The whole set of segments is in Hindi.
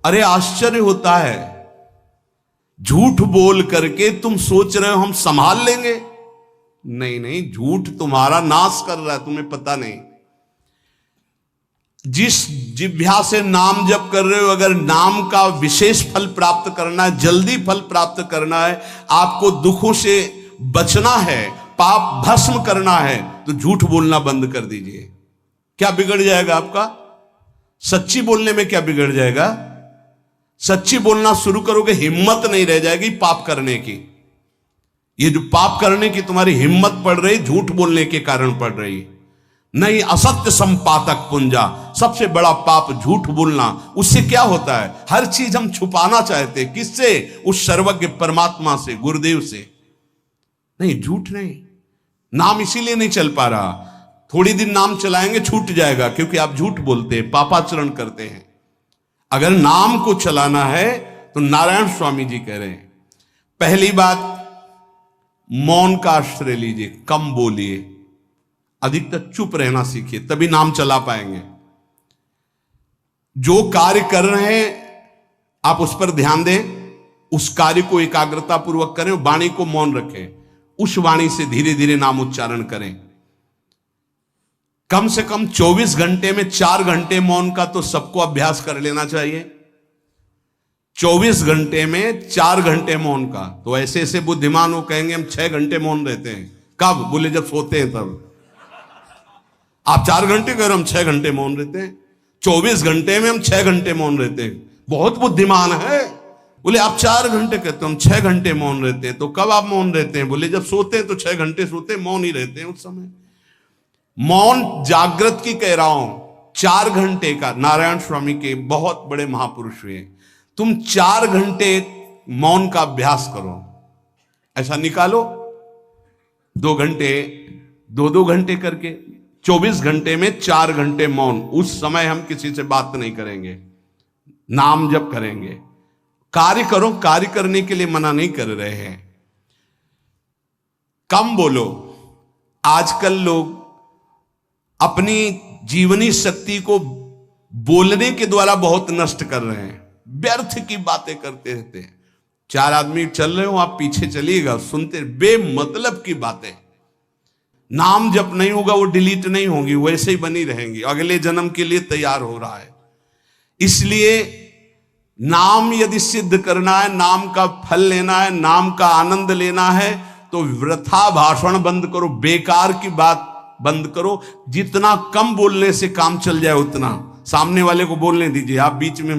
अरे आश्चर्य होता है, झूठ बोल करके तुम सोच रहे हो हम संभाल लेंगे। नहीं नहीं, झूठ तुम्हारा नाश कर रहा है, तुम्हें पता नहीं। जिस जिह्वा से नाम जप कर रहे हो, अगर नाम का विशेष फल प्राप्त करना है, जल्दी फल प्राप्त करना है, आपको दुखों से बचना है, पाप भस्म करना है, तो झूठ बोलना बंद कर दीजिए। क्या बिगड़ जाएगा आपका? सच्ची बोलने में क्या बिगड़ जाएगा? सच्ची बोलना शुरू करोगे, हिम्मत नहीं रह जाएगी पाप करने की। ये जो पाप करने की तुम्हारी हिम्मत पड़ रही, झूठ बोलने के कारण पड़ रही। नहीं, असत्य संपातक पुंजा, सबसे बड़ा पाप झूठ बोलना। उससे क्या होता है? हर चीज हम छुपाना चाहते, किससे? उस सर्वज्ञ परमात्मा से, गुरुदेव से। नहीं, झूठ नहीं। नाम इसीलिए नहीं चल पा रहा, थोड़ी दिन नाम चलाएंगे छूट जाएगा, क्योंकि आप झूठ बोलते हैं, पापाचरण करते हैं। अगर नाम को चलाना है तो नारायण स्वामी जी कह रहे हैं, पहली बात मौन का आश्रय लीजिए, कम बोलिए, अधिकतर चुप रहना सीखिए, तभी नाम चला पाएंगे। जो कार्य कर रहे हैं आप उस पर ध्यान दें, उस कार्य को एकाग्रता पूर्वक करें, वाणी को मौन रखें, उस वाणी से धीरे धीरे नाम उच्चारण करें। कम से कम 24 घंटे में 4 घंटे मौन का तो सबको अभ्यास कर लेना चाहिए। 24 घंटे में 4 घंटे मौन का। तो ऐसे ऐसे बुद्धिमान हो कहेंगे हम 6 घंटे मौन रहते हैं। कब? बोले जब सोते हैं तब। आप 4 घंटे कह रहे हो, हम 6 घंटे मौन रहते हैं। 24 घंटे में हम 6 घंटे मौन रहते हैं, बहुत बुद्धिमान है। बोले आप 4 घंटे कहते हो, हम 6 घंटे मौन रहते हैं। तो कब आप मौन रहते हैं? बोले जब सोते हैं तो 6 घंटे सोते हैं, मौन ही रहते हैं उस समय। मौन जागृत की कह रहा हूं, 4 घंटे का। नारायण स्वामी के बहुत बड़े महापुरुष हुए, तुम 4 घंटे मौन का अभ्यास करो, ऐसा निकालो 2 घंटे, 2-2 घंटे करके 24 घंटे में 4 घंटे मौन। उस समय हम किसी से बात नहीं करेंगे, नाम जप करेंगे। कार्य करो, कार्य करने के लिए मना नहीं कर रहे हैं। कम बोलो। आजकल लोग अपनी जीवनी शक्ति को बोलने के द्वारा बहुत नष्ट कर रहे हैं, व्यर्थ की बातें करते रहते हैं। 4 आदमी चल रहे हो, आप पीछे चलिएगा, सुनते, बेमतलब की बातें। नाम जप नहीं होगा, वो डिलीट नहीं होंगी, वैसे ही बनी रहेंगी, अगले जन्म के लिए तैयार हो रहा है। इसलिए नाम यदि सिद्ध करना है, नाम का फल लेना है, नाम का आनंद लेना है, तो वृथा भाषण बंद करो, बेकार की बात बंद करो। जितना कम बोलने से काम चल जाए उतना। सामने वाले को बोलने दीजिए, आप बीच में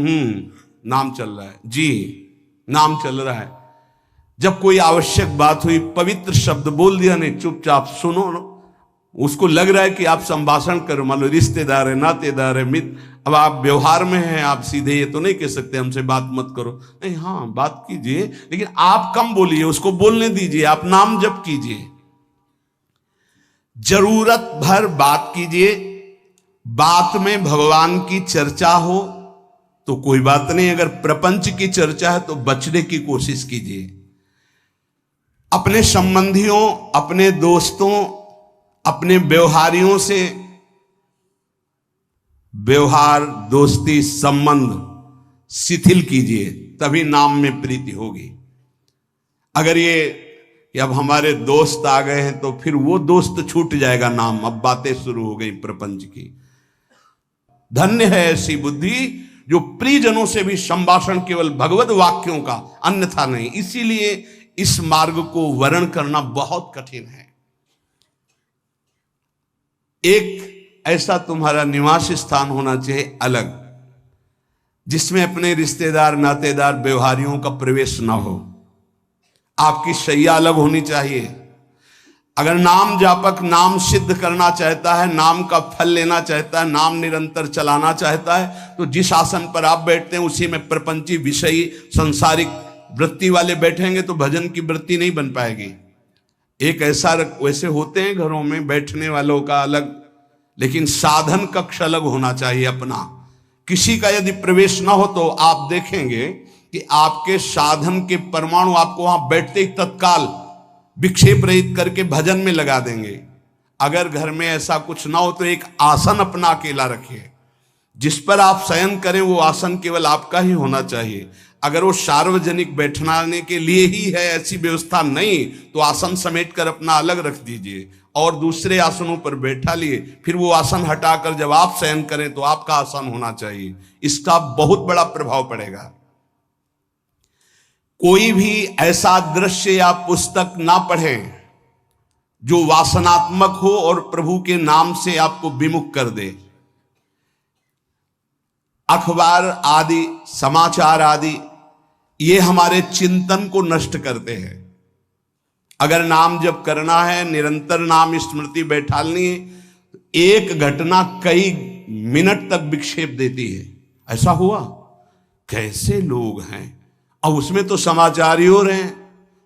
नाम चल रहा है जी, नाम चल रहा है। जब कोई आवश्यक बात हुई, पवित्र शब्द बोल दिया, नहीं चुपचाप सुनो। उसको लग रहा है कि आप संभाषण करो, मान लो रिश्तेदार है, नातेदार है, मित्र, अब आप व्यवहार में हैं, आप सीधे ये तो नहीं कह सकते हमसे बात मत करो, नहीं, हाँ बात कीजिए, लेकिन आप कम बोलिए, उसको बोलने दीजिए, आप नाम जप कीजिए, जरूरत भर बात कीजिए। बात में भगवान की चर्चा हो तो कोई बात नहीं, अगर प्रपंच की चर्चा है तो बचने की कोशिश कीजिए। अपने संबंधियों, अपने दोस्तों, अपने व्यवहारियों से व्यवहार, दोस्ती, संबंध शिथिल कीजिए, तभी नाम में प्रीति होगी। अगर ये कि अब हमारे दोस्त आ गए हैं तो फिर वो दोस्त छूट जाएगा नाम, अब बातें शुरू हो गई प्रपंच की। धन्य है ऐसी बुद्धि जो प्रियजनों से भी संभाषण केवल भगवत वाक्यों का, अन्यथा नहीं। इसीलिए इस मार्ग को वर्ण करना बहुत कठिन है। एक ऐसा तुम्हारा निवास स्थान होना चाहिए अलग, जिसमें अपने रिश्तेदार, नातेदार, व्यवहारियों का प्रवेश ना हो। आपकी शैया अलग होनी चाहिए। अगर नाम जापक नाम सिद्ध करना चाहता है, नाम का फल लेना चाहता है, नाम निरंतर चलाना चाहता है, तो जिस आसन पर आप बैठते हैं उसी में प्रपंची, विषयी, सांसारिक वृत्ति वाले बैठेंगे तो भजन की वृत्ति नहीं बन पाएगी। एक ऐसा, वैसे होते हैं घरों में बैठने वालों का अलग, लेकिन साधन कक्ष अलग होना चाहिए अपना। किसी का यदि प्रवेश ना हो तो आप देखेंगे कि आपके साधन के परमाणु आपको वहां बैठते ही तत्काल विक्षेप रहित करके भजन में लगा देंगे। अगर घर में ऐसा कुछ ना हो तो एक आसन अपना अकेला रखिए, जिस पर आप शयन करें वो आसन केवल आपका ही होना चाहिए। अगर वो सार्वजनिक बैठने के लिए ही है, ऐसी व्यवस्था नहीं, तो आसन समेट कर अपना अलग रख दीजिए और दूसरे आसनों पर बैठा लिए, फिर वो आसन हटाकर जब आप शयन करें तो आपका आसन होना चाहिए। इसका बहुत बड़ा प्रभाव पड़ेगा। कोई भी ऐसा दृश्य या पुस्तक ना पढ़ें जो वासनात्मक हो और प्रभु के नाम से आपको विमुख कर दे। अखबार आदि, समाचार आदि, ये हमारे चिंतन को नष्ट करते हैं। अगर नाम जप करना है, निरंतर नाम स्मृति बैठालनी है, एक घटना कई मिनट तक विक्षेप देती है। ऐसा हुआ, कैसे लोग हैं, अब उसमें तो समाचार ही हो रहे हैं,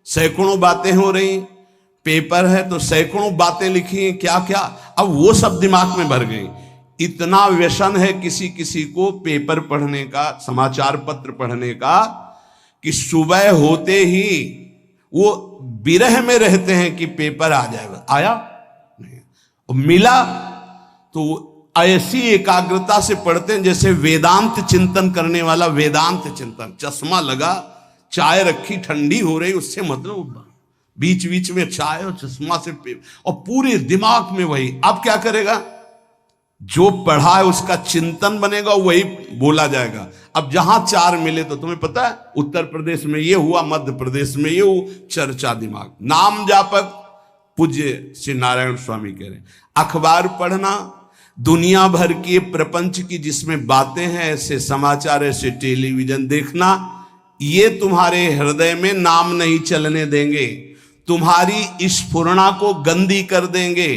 सैकड़ों बातें हो रही, पेपर है तो सैकड़ों बातें लिखी हैं, क्या क्या, अब वो सब दिमाग में भर गई। इतना व्यसन है किसी किसी को पेपर पढ़ने का, समाचार पत्र पढ़ने का, कि सुबह होते ही वो विरह में रहते हैं कि पेपर आ जाएगा। आया नहीं, मिला तो ऐसी एकाग्रता से पढ़ते हैं जैसे वेदांत चिंतन करने वाला वेदांत चिंतन। चश्मा लगा, चाय रखी, ठंडी हो रही, उससे मतलब बीच बीच में चाय और चश्मा से और पूरे दिमाग में वही। अब क्या करेगा, जो पढ़ा है उसका चिंतन बनेगा, वही बोला जाएगा। अब जहां चार मिले तो तुम्हें पता है, उत्तर प्रदेश में ये हुआ, मध्य प्रदेश में ये हुआ, चर्चा दिमाग। नाम जापक पूज्य श्री नारायण स्वामी कह रहे, अखबार पढ़ना, दुनिया भर की प्रपंच की जिसमें बातें हैं, ऐसे समाचार, ऐसे टेलीविजन देखना, ये तुम्हारे हृदय में नाम नहीं चलने देंगे, तुम्हारी स्फुरणा को गंदी कर देंगे,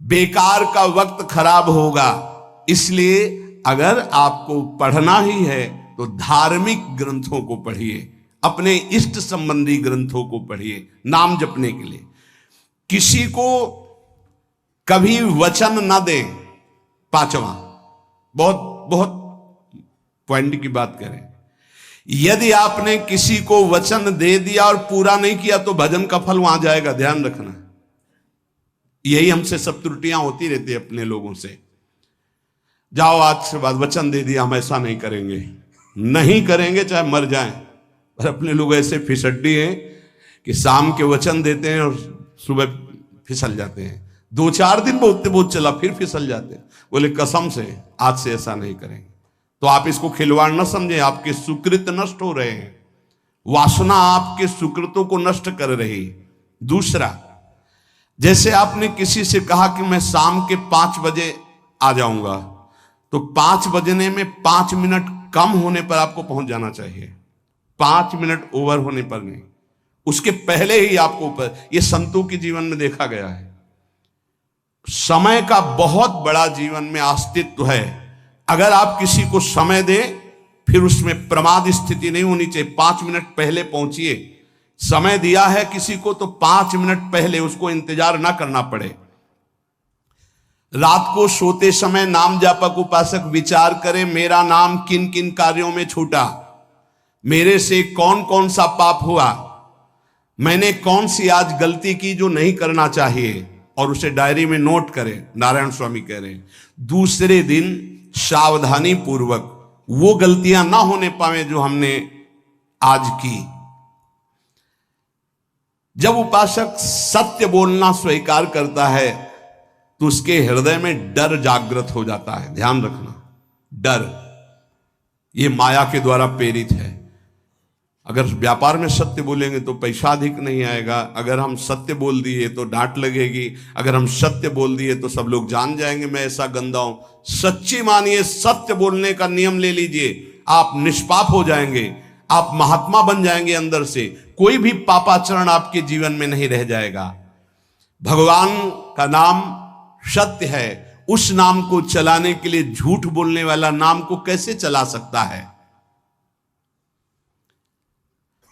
बेकार का वक्त खराब होगा। इसलिए अगर आपको पढ़ना ही है तो धार्मिक ग्रंथों को पढ़िए, अपने इष्ट संबंधी ग्रंथों को पढ़िए नाम जपने के लिए। किसी को कभी वचन न दें। पांचवा, बहुत बहुत पॉइंट की बात करें, यदि आपने किसी को वचन दे दिया और पूरा नहीं किया तो भजन का फल वहां जाएगा, ध्यान रखना। यही हमसे सब त्रुटियां होती रहती है अपने लोगों से। जाओ आज से बाद वचन दे दिया, हम ऐसा नहीं करेंगे, नहीं करेंगे चाहे मर जाएं। और अपने लोग ऐसे फिसड्डी हैं कि शाम के वचन देते हैं और सुबह फिसल जाते हैं, 2-4 दिन बहुत बहुत चला फिर फिसल जाते हैं। बोले कसम से आज से ऐसा नहीं करेंगे। तो आप इसको खिलवाड़ न समझें, आपके सुकृत नष्ट हो रहे हैं, वासना आपके सुकृतों को नष्ट कर रही। दूसरा, जैसे आपने किसी से कहा कि मैं शाम के 5 बजे आ जाऊंगा, तो 5 बजने में 5 मिनट कम होने पर आपको पहुंच जाना चाहिए, 5 मिनट ओवर होने पर नहीं, उसके पहले ही आपको ऊपर। यह संतों के जीवन में देखा गया है। समय का बहुत बड़ा जीवन में अस्तित्व है। अगर आप किसी को समय दें, फिर उसमें प्रमाद स्थिति नहीं होनी चाहिए। 5 मिनट पहले पहुंचिए। समय दिया है किसी को तो 5 मिनट पहले उसको इंतजार ना करना पड़े। रात को सोते समय नाम जापक उपासक विचार करें, मेरा नाम किन किन कार्यों में छूटा, मेरे से कौन कौन सा पाप हुआ, मैंने कौन सी आज गलती की जो नहीं करना चाहिए, और उसे डायरी में नोट करें। नारायण स्वामी कह रहे हैं दूसरे दिन सावधानी पूर्वक वो गलतियां ना होने पावे जो हमने आज की। जब उपासक सत्य बोलना स्वीकार करता है तो उसके हृदय में डर जागृत हो जाता है। ध्यान रखना, डर ये माया के द्वारा प्रेरित है। अगर व्यापार में सत्य बोलेंगे तो पैसा अधिक नहीं आएगा, अगर हम सत्य बोल दिए तो डांट लगेगी, अगर हम सत्य बोल दिए तो सब लोग जान जाएंगे मैं ऐसा गंदा हूं। सच्ची मानिए, सत्य बोलने का नियम ले लीजिए, आप निष्पाप हो जाएंगे, आप महात्मा बन जाएंगे अंदर से, कोई भी पापाचरण आपके जीवन में नहीं रह जाएगा। भगवान का नाम सत्य है, उस नाम को चलाने के लिए झूठ बोलने वाला नाम को कैसे चला सकता है।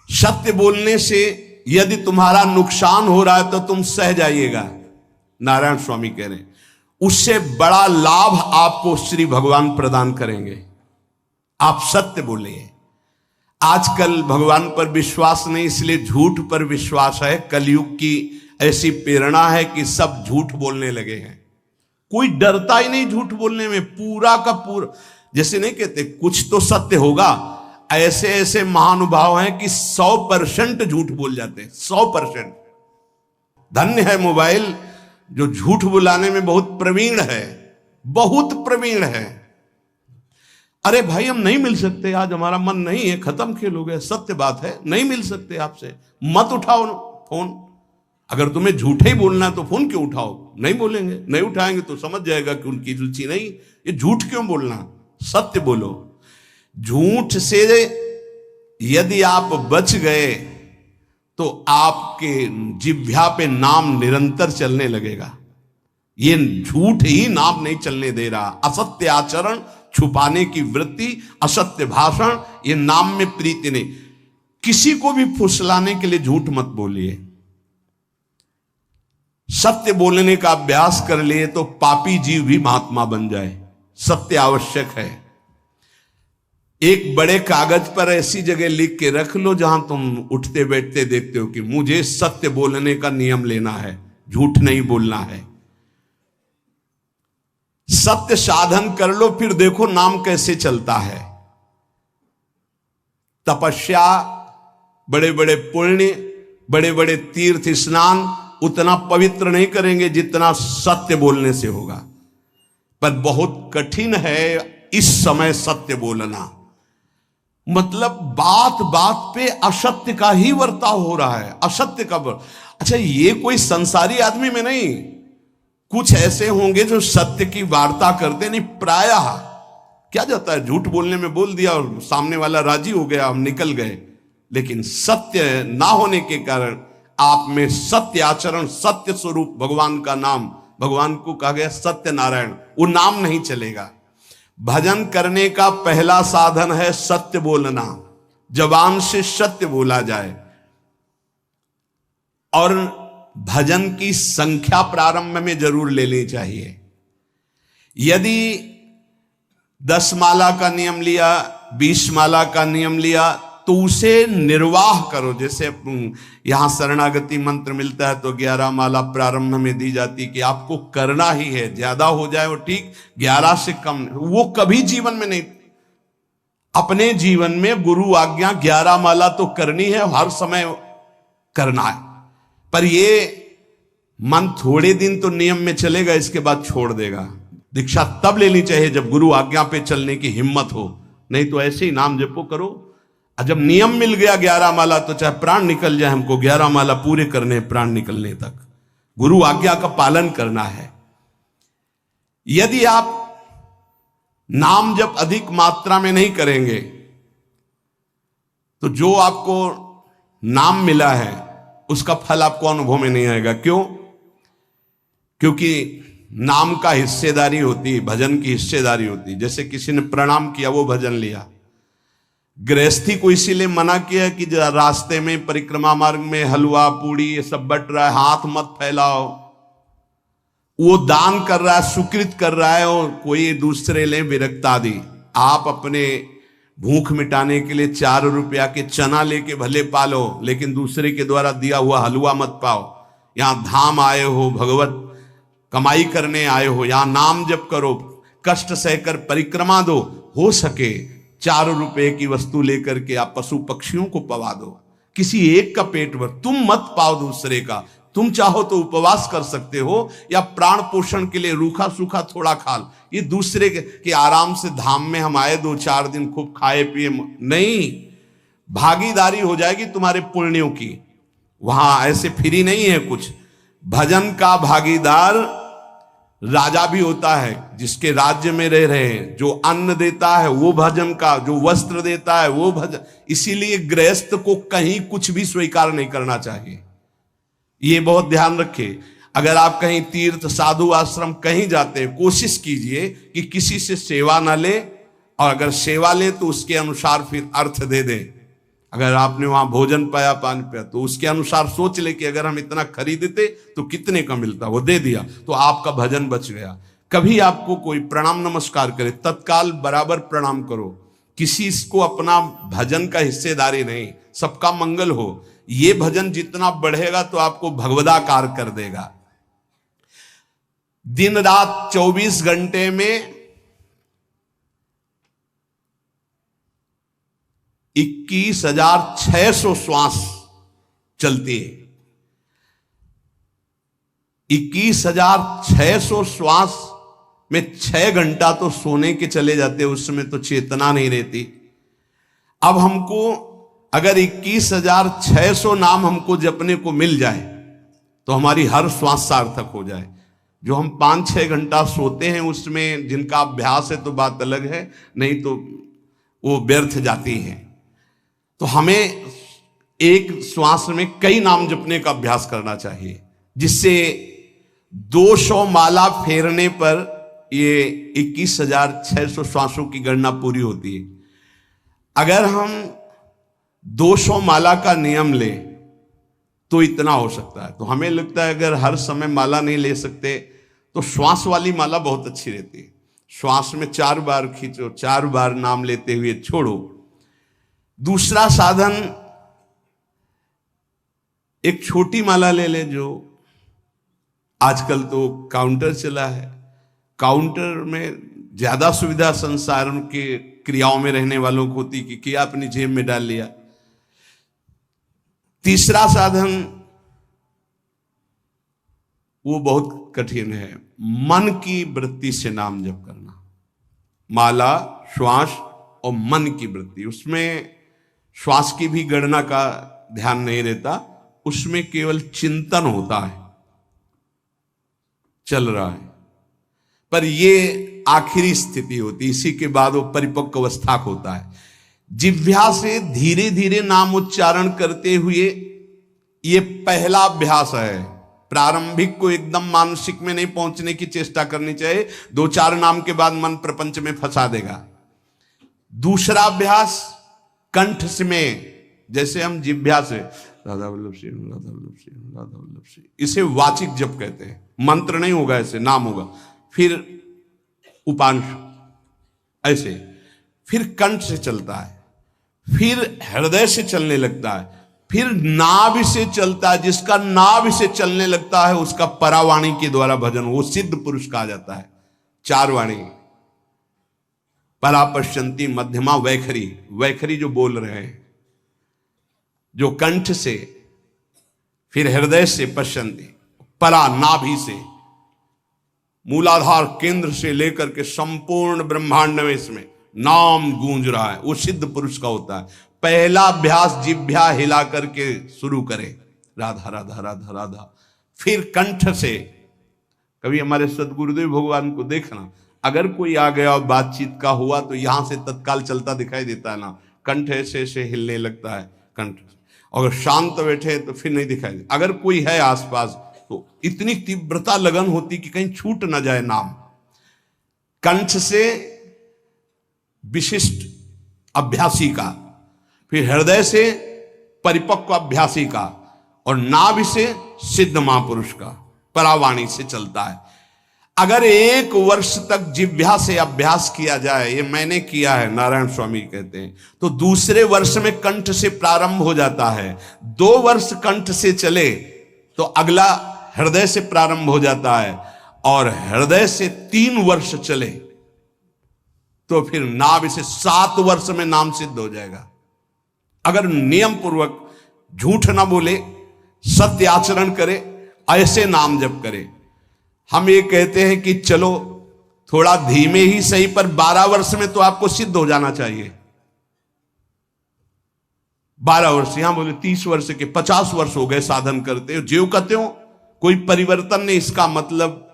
सत्य बोलने से यदि तुम्हारा नुकसान हो रहा है तो तुम सह जाइएगा। नारायण स्वामी कह रहे हैं उससे बड़ा लाभ आपको श्री भगवान प्रदान करेंगे। आप सत्य बोलिए। आजकल भगवान पर विश्वास नहीं, इसलिए झूठ पर विश्वास है। कलयुग की ऐसी प्रेरणा है कि सब झूठ बोलने लगे हैं। कोई डरता ही नहीं झूठ बोलने में, पूरा का पूरा। जैसे नहीं कहते कुछ तो सत्य होगा, ऐसे ऐसे महानुभाव हैं कि 100% झूठ बोल जाते हैं, 100%। धन्य है मोबाइल जो झूठ बुलाने में बहुत प्रवीण है, बहुत प्रवीण है। अरे भाई हम नहीं मिल सकते, आज हमारा मन नहीं है, खत्म खेल हो गया, सत्य बात है, नहीं मिल सकते आपसे, मत उठाओ फोन। अगर तुम्हें झूठे ही बोलना है तो फोन क्यों उठाओ? नहीं बोलेंगे, नहीं उठाएंगे तो समझ जाएगा कि उनकी रुचि नहीं। ये झूठ क्यों बोलना, सत्य बोलो। झूठ से यदि आप बच गए तो आपके जिह्वा पे नाम निरंतर चलने लगेगा। ये झूठ ही नाम नहीं चलने दे रहा। असत्य आचरण, छुपाने की वृत्ति, असत्य भाषण, ये नाम में प्रीति नहीं। किसी को भी फुसलाने के लिए झूठ मत बोलिए। सत्य बोलने का अभ्यास कर लिए तो पापी जीव भी महात्मा बन जाए। सत्य आवश्यक है। एक बड़े कागज पर ऐसी जगह लिख के रख लो जहां तुम उठते बैठते देखते हो कि मुझे सत्य बोलने का नियम लेना है, झूठ नहीं बोलना है। सत्य साधन कर लो, फिर देखो नाम कैसे चलता है। तपस्या, बड़े बड़े पुण्य, बड़े बड़े तीर्थ स्नान उतना पवित्र नहीं करेंगे जितना सत्य बोलने से होगा। पर बहुत कठिन है इस समय सत्य बोलना। मतलब बात बात पे असत्य का ही वर्ताव हो रहा है, असत्य का अच्छा, ये कोई संसारी आदमी में नहीं, कुछ ऐसे होंगे जो सत्य की वार्ता करते नहीं। प्रायः क्या जाता है, झूठ बोलने में बोल दिया और सामने वाला राजी हो गया, हम निकल गए। लेकिन सत्य ना होने के कारण आप में सत्य आचरण, सत्य स्वरूप भगवान का नाम, भगवान को कहा गया सत्य नारायण, वो नाम नहीं चलेगा। भजन करने का पहला साधन है सत्य बोलना। जबान से सत्य बोला जाए। और भजन की संख्या प्रारंभ में जरूर लेनी चाहिए। यदि 10 माला का नियम लिया, 20 माला का नियम लिया, तो उसे निर्वाह करो। जैसे यहां शरणागति मंत्र मिलता है तो 11 माला प्रारंभ में दी जाती कि आपको करना ही है, ज्यादा हो जाए वो ठीक, 11 से कम वो कभी जीवन में नहीं। अपने जीवन में गुरु आज्ञा 11 माला तो करनी है, हर समय करना है। पर ये मन थोड़े दिन तो नियम में चलेगा, इसके बाद छोड़ देगा। दीक्षा तब लेनी चाहिए जब गुरु आज्ञा पे चलने की हिम्मत हो, नहीं तो ऐसे ही नाम जपो करो। जब नियम मिल गया 11 माला तो चाहे प्राण निकल जाए, हमको 11 माला पूरे करने, प्राण निकलने तक गुरु आज्ञा का पालन करना है। यदि आप नाम जब अधिक मात्रा में नहीं करेंगे तो जो आपको नाम मिला है उसका फल आपको अनुभव में नहीं आएगा। क्यों? क्योंकि नाम का हिस्सेदारी होती है, भजन की हिस्सेदारी होती है। जैसे किसी ने प्रणाम किया, वो भजन लिया। गृहस्थी को इसीलिए मना किया कि रास्ते में परिक्रमा मार्ग में हलवा पूड़ी ये सब बट रहा है, हाथ मत फैलाओ। वो दान कर रहा है, सुकृत कर रहा है, और कोई दूसरे ले विरक्त आदि। आप अपने भूख मिटाने के लिए 4 रुपया के चना लेके भले पालो, लेकिन दूसरे के द्वारा दिया हुआ हलवा मत पाओ। यहां धाम आए हो, भगवत कमाई करने आए हो, यहां नाम जप करो, कष्ट सहकर परिक्रमा दो। हो सके 4 रुपए की वस्तु लेकर के आप पशु पक्षियों को पवा दो, किसी एक का पेट भर। तुम मत पाओ दूसरे का। तुम चाहो तो उपवास कर सकते हो, या प्राण पोषण के लिए रूखा सूखा थोड़ा खा लो। ये दूसरे के आराम से धाम में हम आए 2-4 दिन खूब खाए पिए नहीं, भागीदारी हो जाएगी तुम्हारे पुण्यों की। वहां ऐसे फ्री नहीं है कुछ। भजन का भागीदार राजा भी होता है, जिसके राज्य में रह रहे हैं। जो अन्न देता है वो भजन का, जो वस्त्र देता है वो भजन। इसीलिए गृहस्थ को कहीं कुछ भी स्वीकार नहीं करना चाहिए। ये बहुत ध्यान रखें। अगर आप कहीं तीर्थ साधु आश्रम कहीं जाते हैं, कोशिश कीजिए कि किसी से सेवा ना ले, और अगर सेवा ले तो उसके अनुसार फिर अर्थ दे दे। अगर आपने वहां भोजन पाया, पानी पाया, तो उसके अनुसार सोच ले कि अगर हम इतना खरीदते तो कितने का मिलता, वो दे दिया तो आपका भजन बच गया। कभी आपको कोई प्रणाम नमस्कार करे, तत्काल बराबर प्रणाम करो। किसी को अपना भजन का हिस्सेदारी नहीं, सबका मंगल हो। ये भजन जितना बढ़ेगा तो आपको भगवदाकार कर देगा। दिन रात 24 घंटे में 21,600 श्वास चलती है। 21,600 श्वास में 6 घंटा तो सोने के चले जाते, उसमें तो चेतना नहीं रहती। अब हमको अगर 21,600 नाम हमको जपने को मिल जाए तो हमारी हर श्वास सार्थक हो जाए। जो हम 5-6 घंटा सोते हैं उसमें जिनका अभ्यास है तो बात अलग है, नहीं तो वो व्यर्थ जाती है। तो हमें एक श्वास में कई नाम जपने का अभ्यास करना चाहिए, जिससे 200 माला फेरने पर ये 21,600 श्वासों की गणना पूरी होती है। अगर हम 200 माला का नियम लें तो इतना हो सकता है। तो हमें लगता है अगर हर समय माला नहीं ले सकते तो श्वास वाली माला बहुत अच्छी रहती है। श्वास में 4 बार खींचो, 4 बार नाम लेते हुए छोड़ो। दूसरा साधन, एक छोटी माला ले ले, जो आजकल तो काउंटर चला है। काउंटर में ज्यादा सुविधा संसार के क्रियाओं में रहने वालों को होती कि किया अपनी जेब में डाल लिया। तीसरा साधन वो बहुत कठिन है, मन की वृत्ति से नाम जप करना। माला, श्वास और मन की वृत्ति, उसमें श्वास की भी गणना का ध्यान नहीं रहता, उसमें केवल चिंतन होता है, चल रहा है। पर ये आखिरी स्थिति होती, इसी के बाद वो परिपक्व अवस्था होता है। जिह्वा से धीरे धीरे नाम उच्चारण करते हुए ये पहला अभ्यास है। प्रारंभिक को एकदम मानसिक में नहीं पहुंचने की चेष्टा करनी चाहिए, 2-4 नाम के बाद मन प्रपंच में फंसा देगा। दूसरा अभ्यास कंठ से में, जैसे हम जिह्वा से राधा वल्लभ श्री राधा वल्लभ श्री राधा वल्लभ श्री, इसे वाचिक जप कहते हैं। मंत्र नहीं होगा, ऐसे नाम होगा। फिर उपांश ऐसे, फिर कंठ से चलता है, फिर हृदय से चलने लगता है, फिर नाभि से चलता है। जिसका नाभि से चलने लगता है उसका परावाणी के द्वारा भजन, वो सिद्ध पुरुष कहा जाता है। 4 वाणी, परा, पश्यंती, मध्यमा, वैखरी। वैखरी जो बोल रहे हैं, जो कंठ से, फिर हृदय से पश्यंती, परा नाभि से, मूलाधार केंद्र से लेकर के संपूर्ण ब्रह्मांड में इसमें नाम गूंज रहा है, वो सिद्ध पुरुष का होता है। पहला अभ्यास जिह्वा हिला करके शुरू करें, राधा राधा राधा राधा। फिर कंठ से, कभी हमारे सदगुरुदेव भगवान को देखना, अगर कोई आ गया और बातचीत का हुआ तो यहां से तत्काल चलता दिखाई देता है ना, कंठ ऐसे ऐसे हिलने लगता है कंठ। अगर शांत बैठे तो फिर नहीं दिखाई देता। अगर कोई है आसपास तो इतनी तीव्रता लगन होती कि कहीं छूट ना जाए नाम। कंठ से विशिष्ट अभ्यासी का, फिर हृदय से परिपक्व अभ्यासी का, और नाभि से सिद्ध महापुरुष का, परावाणी से चलता है। अगर 1 वर्ष तक जिह्वा से अभ्यास किया जाए, ये मैंने किया है, नारायण स्वामी कहते हैं, तो दूसरे वर्ष में कंठ से प्रारंभ हो जाता है। 2 वर्ष कंठ से चले तो अगला हृदय से प्रारंभ हो जाता है, और हृदय से 3 वर्ष चले तो फिर नाभि से 7 वर्ष में नाम सिद्ध हो जाएगा। अगर नियम पूर्वक झूठ ना बोले, सत्य आचरण करे, ऐसे नाम जप करे। हम ये कहते हैं कि चलो थोड़ा धीमे ही सही, पर 12 वर्ष में तो आपको सिद्ध हो जाना चाहिए। 12 वर्ष, यहां बोले 30 वर्ष के, 50 वर्ष हो गए साधन करते हो, ज्यों कहते हो कोई परिवर्तन नहीं। इसका मतलब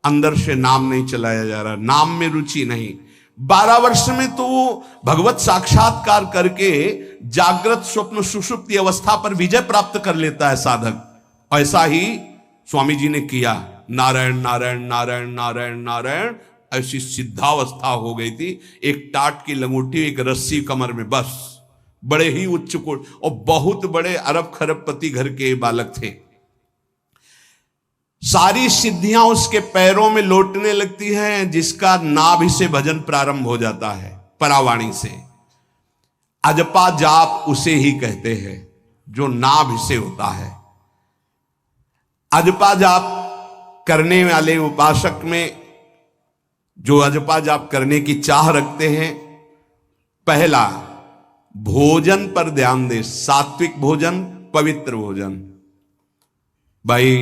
अंदर से नाम नहीं चलाया जा रहा, नाम में रुचि नहीं। 12 वर्ष में तो वो भगवत साक्षात्कार करके जागृत स्वप्न सुषुप्ति अवस्था पर विजय प्राप्त कर लेता है साधक। ऐसा ही स्वामी जी ने किया। नारायण नारायण नारायण नारायण नारायण, ऐसी सिद्धावस्था हो गई थी। एक टाट की लंगोटी, एक रस्सी कमर में, बस। बड़े ही उच्च कोट और बहुत बड़े अरब खरबपति घर के बालक थे। सारी सिद्धियां उसके पैरों में लौटने लगती हैं, जिसका नाभि से भजन प्रारंभ हो जाता है, परावाणी से। अजपा जाप उसे ही कहते हैं जो नाभि से होता है। अजपा जाप करने वाले उपासक में जो अजपा जाप करने की चाह रखते हैं, पहला भोजन पर ध्यान दे, सात्विक भोजन, पवित्र भोजन। भाई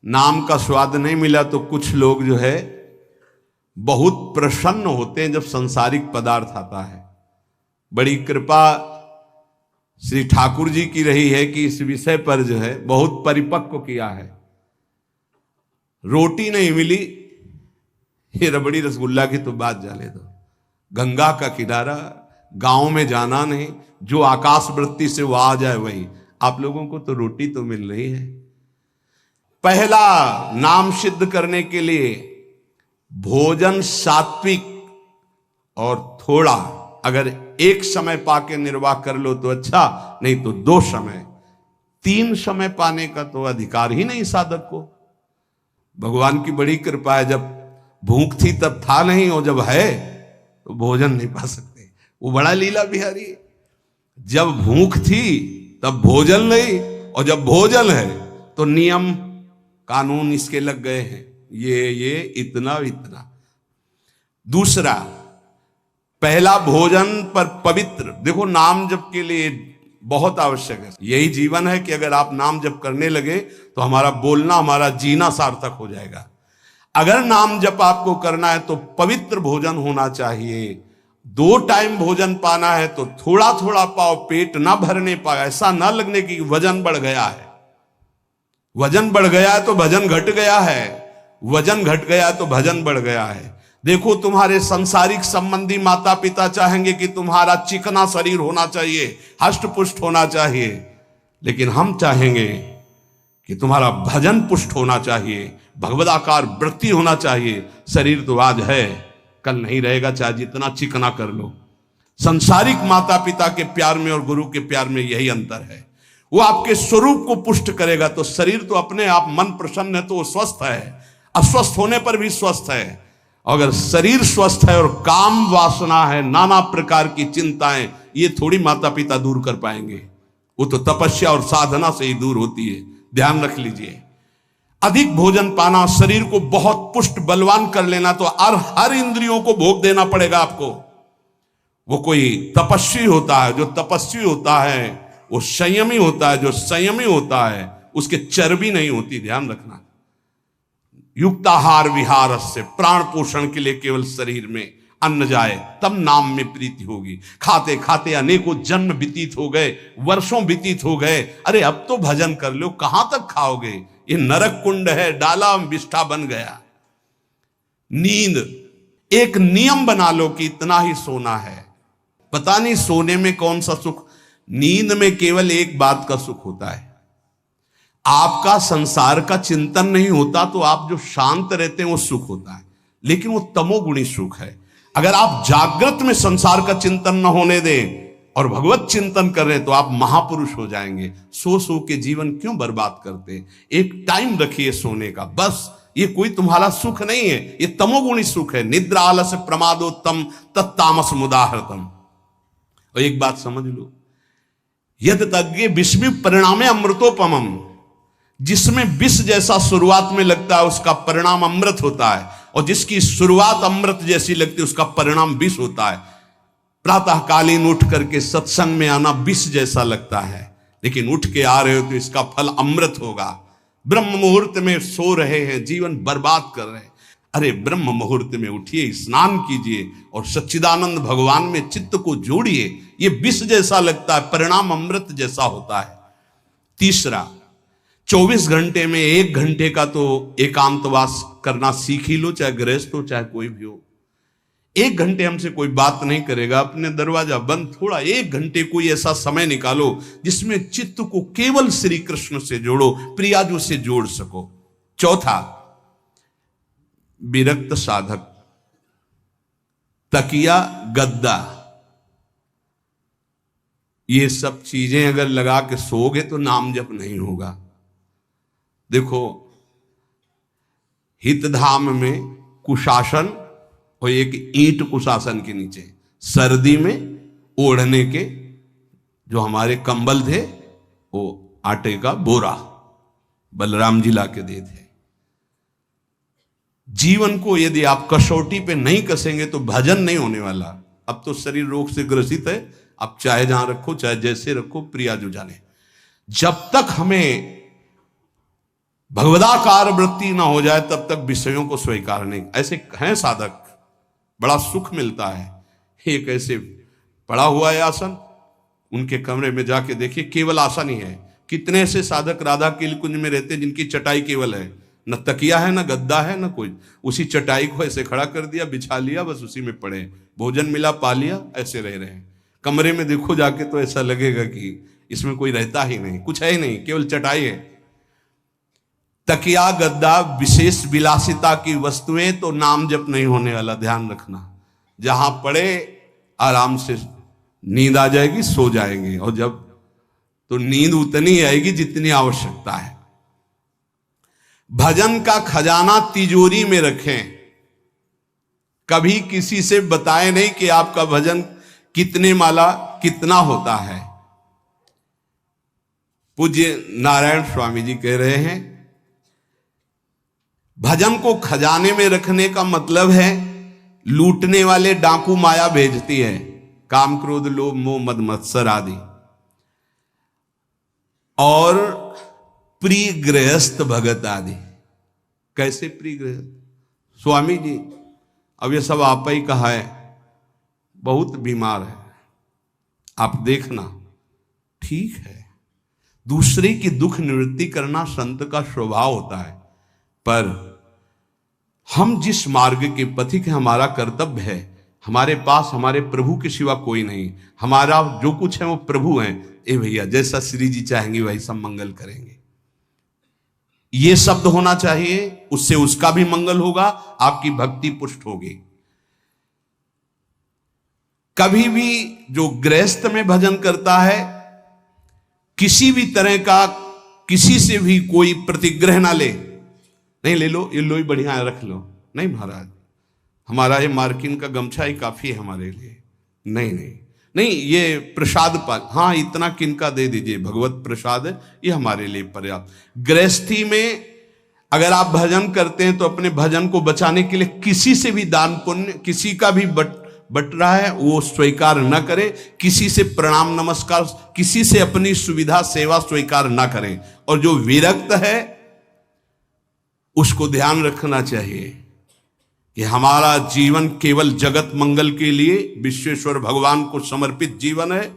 नाम का स्वाद नहीं मिला तो कुछ लोग जो है बहुत प्रसन्न होते हैं जब सांसारिक पदार्थ आता है। बड़ी कृपा श्री ठाकुर जी की रही है कि इस विषय पर जो है बहुत परिपक्व किया है। रोटी नहीं मिली, ये रबड़ी रसगुल्ला की तो बात जाने दो। गंगा का किनारा, गांव में जाना नहीं, जो आकाश वृत्ति से वो आ जाए वही। आप लोगों को तो रोटी तो मिल रही है। पहला नाम सिद्ध करने के लिए भोजन सात्विक और थोड़ा, अगर एक समय पाके निर्वाह कर लो तो अच्छा, नहीं तो 2 समय, 3 समय पाने का तो अधिकार ही नहीं साधक को। भगवान की बड़ी कृपा है, जब भूख थी तब था नहीं, और जब है तो भोजन नहीं पा सकते। वो बड़ा लीला बिहारी है। जब भूख थी तब भोजन नहीं, और जब भोजन है तो नियम कानून इसके लग गए हैं, ये इतना इतना। दूसरा, पहला भोजन पर पवित्र। देखो नाम जप के लिए बहुत आवश्यक है। यही जीवन है कि अगर आप नाम जप करने लगे तो हमारा बोलना, हमारा जीना सार्थक हो जाएगा। अगर नाम जप आपको करना है तो पवित्र भोजन होना चाहिए। 2 टाइम भोजन पाना है तो थोड़ा थोड़ा पाओ, पेट ना भरने पाए, ऐसा ना लगने की वजन बढ़ गया है। वजन बढ़ गया है तो भजन घट गया है, वजन घट गया है तो भजन बढ़ गया है। देखो तुम्हारे संसारिक संबंधी माता पिता चाहेंगे कि तुम्हारा चिकना शरीर होना चाहिए, हष्ट पुष्ट होना चाहिए, लेकिन हम चाहेंगे कि तुम्हारा भजन पुष्ट होना चाहिए, भगवदाकार वृत्ति होना चाहिए। शरीर तो आज है, कल नहीं रहेगा, चाहे जितना चिकना कर लो। संसारिक माता पिता के प्यार में और गुरु के प्यार में यही अंतर है। वो आपके स्वरूप को पुष्ट करेगा तो शरीर तो अपने आप, मन प्रसन्न है तो वो स्वस्थ है, अस्वस्थ होने पर भी स्वस्थ है। अगर शरीर स्वस्थ है और काम वासना है, नाना प्रकार की चिंताएं, ये थोड़ी माता पिता दूर कर पाएंगे। वो तो तपस्या और साधना से ही दूर होती है, ध्यान रख लीजिए। अधिक भोजन पाना, शरीर को बहुत पुष्ट बलवान कर लेना, तो हर इंद्रियों को भोग देना पड़ेगा आपको। वो कोई तपस्वी होता है, जो तपस्वी होता है वो संयमी होता है, जो संयमी होता है उसके चर्बी नहीं होती, ध्यान रखना। युक्ताहार विहार से, प्राण पोषण के लिए केवल शरीर में अन्न जाए तब नाम में प्रीति होगी। खाते खाते अनेकों जन्म व्यतीत हो गए, वर्षों व्यतीत हो गए, अरे अब तो भजन कर लो, कहां तक खाओगे? ये नरक कुंड है, डाला विष्ठा बन गया। नींद, एक नियम बना लो कि इतना ही सोना है। पता नहीं सोने में कौन सा सुख, नींद में केवल एक बात का सुख होता है, आपका संसार का चिंतन नहीं होता, तो आप जो शांत रहते हैं वो सुख होता है, लेकिन वो तमोगुणी सुख है। अगर आप जागृत में संसार का चिंतन न होने दें और भगवत चिंतन कर रहे हैं तो आप महापुरुष हो जाएंगे। सो के जीवन क्यों बर्बाद करते? एक टाइम रखिए सोने का, बस। ये कोई तुम्हारा सुख नहीं है, ये तमोगुणी सुख है। निद्रा आलस्य प्रमादोत्तम तत्तामस मुदाहृतम। और एक बात समझ लो, यद तज्ञे विस्मि परिणामे अमृतोपमम। जिसमें विष जैसा शुरुआत में लगता है उसका परिणाम अमृत होता है, और जिसकी शुरुआत अमृत जैसी लगती है उसका परिणाम विष होता है। प्रातःकालीन उठ करके सत्संग में आना विष जैसा लगता है, लेकिन उठ के आ रहे हो तो इसका फल अमृत होगा। ब्रह्म मुहूर्त में सो रहे हैं, जीवन बर्बाद कर रहे हैं, अरे ब्रह्म मुहूर्त में उठिए, स्नान कीजिए और सच्चिदानंद भगवान में चित्त को जोड़िए। ये विष जैसा लगता है, परिणाम अमृत जैसा होता है। तीसरा, 24 घंटे में 1 घंटे का तो एकांतवास करना सीख ही लो, चाहे गृहस्थ हो चाहे कोई भी हो। 1 घंटे हमसे कोई बात नहीं करेगा, अपने दरवाजा बंद, थोड़ा 1 घंटे कोई ऐसा समय निकालो जिसमें चित्त को केवल श्री कृष्ण से जोड़ो, प्रियाजू से जोड़ सको। चौथा, विरक्त साधक, तकिया, गद्दा, ये सब चीजें अगर लगा के सोओगे तो नाम जप नहीं होगा। देखो, हितधाम में कुशासन और एक ईंट कुशासन के नीचे, सर्दी में ओढ़ने के जो हमारे कंबल थे वो आटे का बोरा बलराम जी ला के दे थे। जीवन को यदि आप कसौटी पे नहीं कसेंगे तो भजन नहीं होने वाला। अब तो शरीर रोग से ग्रसित है, आप चाहे जहां रखो चाहे जैसे रखो, प्रिया जो जाने। जब तक हमें भगवदाकार वृत्ति ना हो जाए तब तक विषयों को स्वीकार नहीं। ऐसे हैं साधक, बड़ा सुख मिलता है। एक ऐसे पड़ा हुआ है आसन, उनके कमरे में जाके देखिए, केवल आसन ही है। कितने ऐसे साधक राधा के कुंज में रहते हैं जिनकी चटाई केवल है, न तकिया है न गद्दा है न कोई, उसी चटाई को ऐसे खड़ा कर दिया, बिछा लिया, बस उसी में पड़े, भोजन मिला पा लिया, ऐसे रह रहे हैं। कमरे में देखो जाके तो ऐसा लगेगा कि इसमें कोई रहता ही नहीं, कुछ है ही नहीं, केवल चटाई है। तकिया गद्दा विशेष विलासिता की वस्तुएं तो नाम जप नहीं होने वाला, ध्यान रखना। जहां पड़े आराम से नींद आ जाएगी, सो जाएंगे, और जब तो नींद उतनी आएगी जितनी आवश्यकता है। भजन का खजाना तिजोरी में रखें, कभी किसी से बताएं नहीं कि आपका भजन कितने माला कितना होता है। पूज्य नारायण स्वामी जी कह रहे हैं, भजन को खजाने में रखने का मतलब है लूटने वाले डाकू माया भेजती है, काम क्रोध लोभ मोह मद मत्सर आदि, और प्रिय गृहस्थ भगत आदि। कैसे प्रिय गृहस्थ? स्वामी जी अब ये सब आप ही कहा है, बहुत बीमार है, आप देखना। ठीक है, दूसरे की दुख निवृत्ति करना संत का स्वभाव होता है, पर हम जिस मार्ग के पथिक हैं, हमारा कर्तव्य है, हमारे पास हमारे प्रभु के सिवा कोई नहीं, हमारा जो कुछ है वो प्रभु हैं। ए भैया, जैसा श्री जी चाहेंगे वही सब मंगल करेंगे, ये शब्द होना चाहिए, उससे उसका भी मंगल होगा, आपकी भक्ति पुष्ट होगी। कभी भी जो गृहस्थ में भजन करता है, किसी भी तरह का किसी से भी कोई प्रतिग्रह ना ले, नहीं ले लो, ये लो ही बढ़िया है, रख लो, नहीं महाराज हमारा ये मार्किन का गमछा ही काफी है हमारे लिए, नहीं नहीं नहीं, ये प्रसाद पाल, हाँ इतना किनका दे दीजिए, भगवत प्रसाद है, ये हमारे लिए पर्याप्त। गृहस्थी में अगर आप भजन करते हैं तो अपने भजन को बचाने के लिए किसी से भी दान पुण्य, किसी का भी बट रहा है वो स्वीकार न करें, किसी से प्रणाम नमस्कार, किसी से अपनी सुविधा सेवा स्वीकार न करें। और जो विरक्त है उसको ध्यान रखना चाहिए कि हमारा जीवन केवल जगत मंगल के लिए विश्वेश्वर भगवान को समर्पित जीवन है।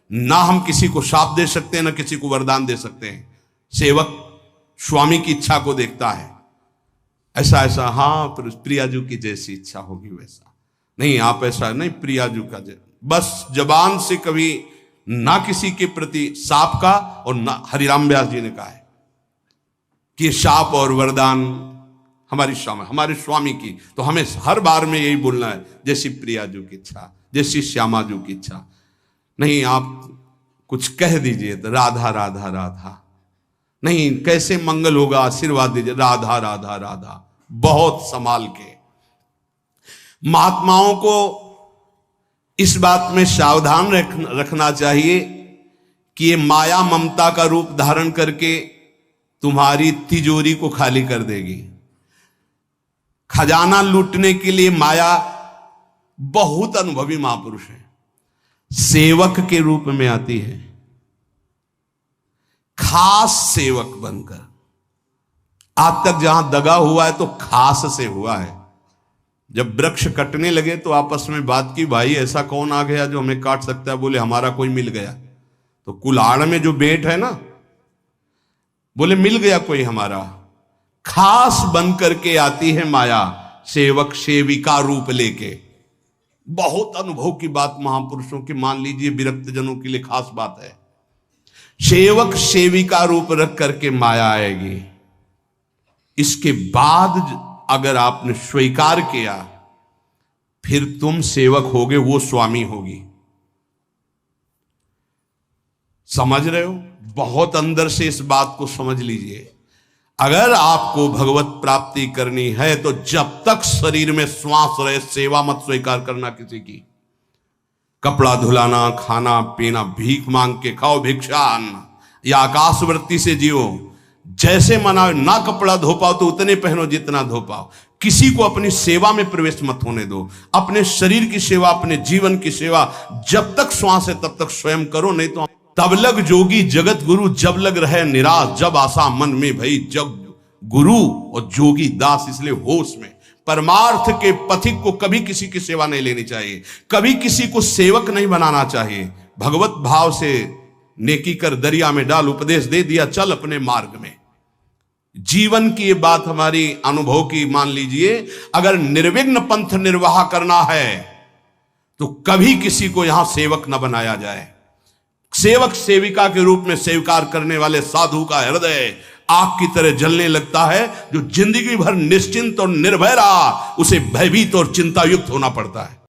ना हम किसी को शाप दे सकते हैं, ना किसी को वरदान दे सकते हैं। सेवक स्वामी की इच्छा को देखता है, ऐसा ऐसा, हाँ प्रियाजू की जैसी इच्छा होगी वैसा नहीं, आप ऐसा नहीं, प्रियाजू का बस जबान से कभी ना किसी के प्रति शाप का, और ना हरिराम व्यास जी ने कहा है कि शाप और वरदान हमारी स्वामी, हमारे स्वामी की, तो हमें हर बार में यही बोलना है, जैसी प्रियाजू की इच्छा, जैसी श्यामाजू की इच्छा। नहीं आप कुछ कह दीजिए तो राधा राधा राधा, नहीं कैसे मंगल होगा, आशीर्वाद दीजिए राधा राधा राधा, बहुत संभाल के। महात्माओं को इस बात में सावधान रखना चाहिए कि ये माया ममता का रूप धारण करके तुम्हारी तिजोरी को खाली कर देगी। खजाना लूटने के लिए माया बहुत अनुभवी महापुरुष है, सेवक के रूप में आती है, खास सेवक बनकर। आज तक जहां दगा हुआ है तो खास से हुआ है। जब वृक्ष कटने लगे तो आपस में बात की, भाई ऐसा कौन आ गया जो हमें काट सकता है? बोले हमारा कोई मिल गया। तो कुल्हाड़ में जो बेट है ना, बोले मिल गया कोई हमारा। खास बन करके आती है माया, सेवक सेविका रूप लेके। बहुत अनुभव की बात महापुरुषों की, मान लीजिए विरक्त जनों के लिए खास बात है। सेवक सेविका रूप रख करके माया आएगी। इसके बाद अगर आपने स्वीकार किया, फिर तुम सेवक होगे, वो स्वामी होगी। समझ रहे हो? बहुत अंदर से इस बात को समझ लीजिए। अगर आपको भगवत प्राप्ति करनी है तो जब तक शरीर में श्वास रहे, सेवा मत स्वीकार करना किसी की। कपड़ा धुलाना, खाना पीना, भीख मांग के खाओ, भिक्षा अन्न, या आकाशवृत्ति से जियो। जैसे मना, ना कपड़ा धो पाओ तो उतने पहनो जितना धो पाओ। किसी को अपनी सेवा में प्रवेश मत होने दो। अपने शरीर की सेवा, अपने जीवन की सेवा जब तक श्वास है तब तक स्वयं करो, नहीं तो तब लग जोगी जगत गुरु, जब लग रहे निराश, जब आशा मन में भई, जब गुरु और जोगी दास। इसलिए होश में परमार्थ के पथिक को कभी किसी की सेवा नहीं लेनी चाहिए, कभी किसी को सेवक नहीं बनाना चाहिए। भगवत भाव से नेकी कर दरिया में डाल, उपदेश दे दिया चल अपने मार्ग में। जीवन की ये बात हमारी अनुभव की मान लीजिए, अगर निर्विघ्न पंथ निर्वाह करना है तो कभी किसी को यहां सेवक न बनाया जाए। सेवक सेविका के रूप में स्वीकार करने वाले साधु का हृदय आग की तरह जलने लगता है। जो जिंदगी भर निश्चिंत और निर्भय रहा, उसे भयभीत और चिंतायुक्त होना पड़ता है।